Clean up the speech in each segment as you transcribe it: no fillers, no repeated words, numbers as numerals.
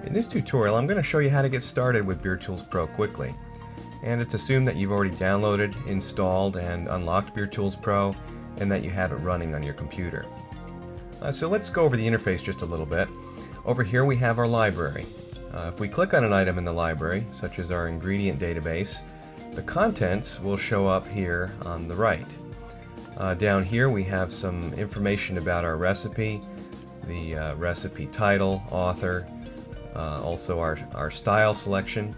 In this tutorial, I'm going to show you how to get started with BeerTools Pro quickly. And it's assumed that you've already downloaded, installed, and unlocked BeerTools Pro, and that you have it running on your computer. So let's go over the interface just a little bit. Over here we have our library. If we click on an item in the library, such as our ingredient database, the contents will show up here on the right. Down here we have some information about our recipe, the recipe title, author, also our style selection.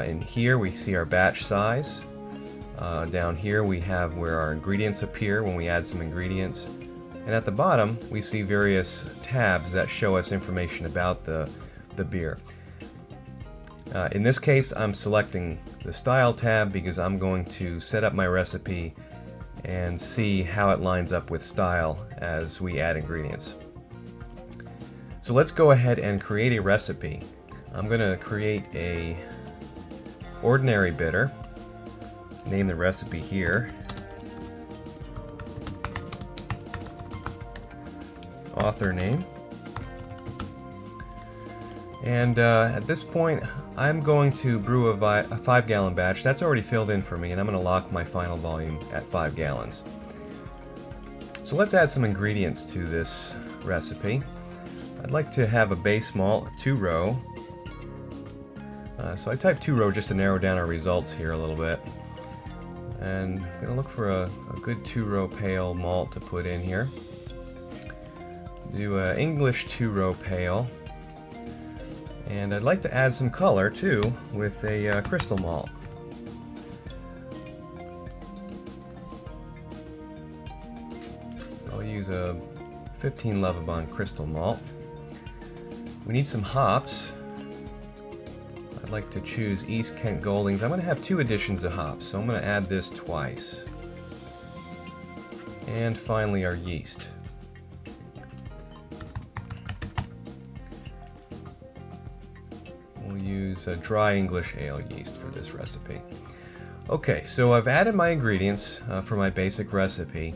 In here we see our batch size. Down here we have where our ingredients appear when we add some ingredients. And at the bottom we see various tabs that show us information about the beer. In this case I'm selecting the Style tab because I'm going to set up my recipe and see how it lines up with style as we add ingredients. So let's go ahead and create a recipe. I'm going to create a ordinary bitter, name the recipe here, author name, and at this point I'm going to brew a 5-gallon batch. That's already filled in for me, and I'm going to lock my final volume at 5 gallons. So let's add some ingredients to this recipe. I'd like to have a base malt, 2-row. So I type 2-row just to narrow down our results here a little bit. And I'm going to look for a good 2-row pale malt to put in here. Do an English 2-row pale. And I'd like to add some color too with a crystal malt. So I'll use a 15 Lovibond crystal malt. We need some hops. I'd like to choose East Kent Goldings. I'm going to have 2 editions of hops, so I'm going to add this twice. And finally our yeast. We'll use a dry English ale yeast for this recipe. Okay, so I've added my ingredients for my basic recipe.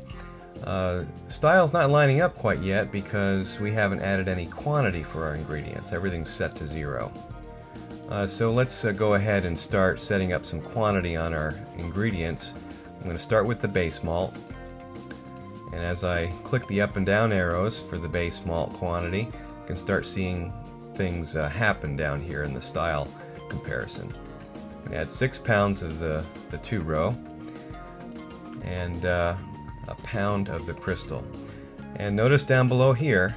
Style's not lining up quite yet because we haven't added any quantity for our ingredients. Everything's set to 0. So let's go ahead and start setting up some quantity on our ingredients. I'm going to start with the base malt, and as I click the up and down arrows for the base malt quantity, you can start seeing things happen down here in the style comparison. I'm going to add 6 pounds of the 2-row and a pound of the crystal. And notice down below here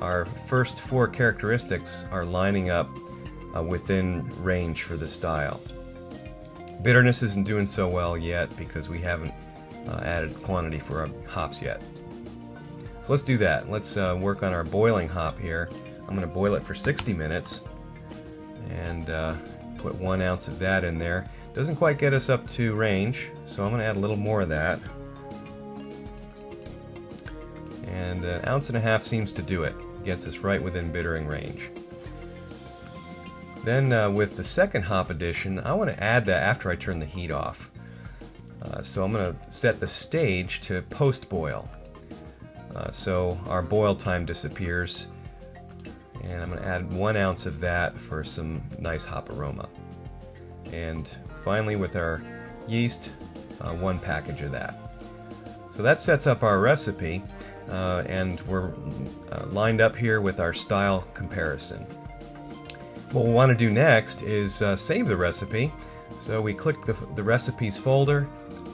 our first 4 characteristics are lining up within range for the style. Bitterness isn't doing so well yet because we haven't added quantity for our hops yet. So let's do that. Let's work on our boiling hop here. I'm going to boil it for 60 minutes and put 1 ounce of that in there. Doesn't quite get us up to range, so I'm going to add a little more of that. And 1.5 ounces seems to do it. Gets us right within bittering range. Then with the second hop addition, I want to add that after I turn the heat off. So I'm going to set the stage to post-boil. So our boil time disappears. And I'm going to add 1 ounce of that for some nice hop aroma. And finally with our yeast, 1 package of that. So that sets up our recipe, and we're lined up here with our style comparison. What we'll want to do next is save the recipe. So we click the recipes folder,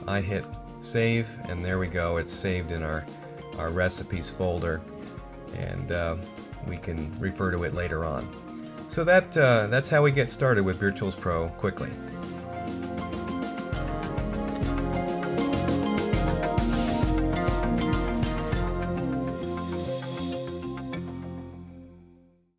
I hit save, and there we go, it's saved in our recipes folder, and we can refer to it later on. So that's how we get started with BeerTools Pro quickly.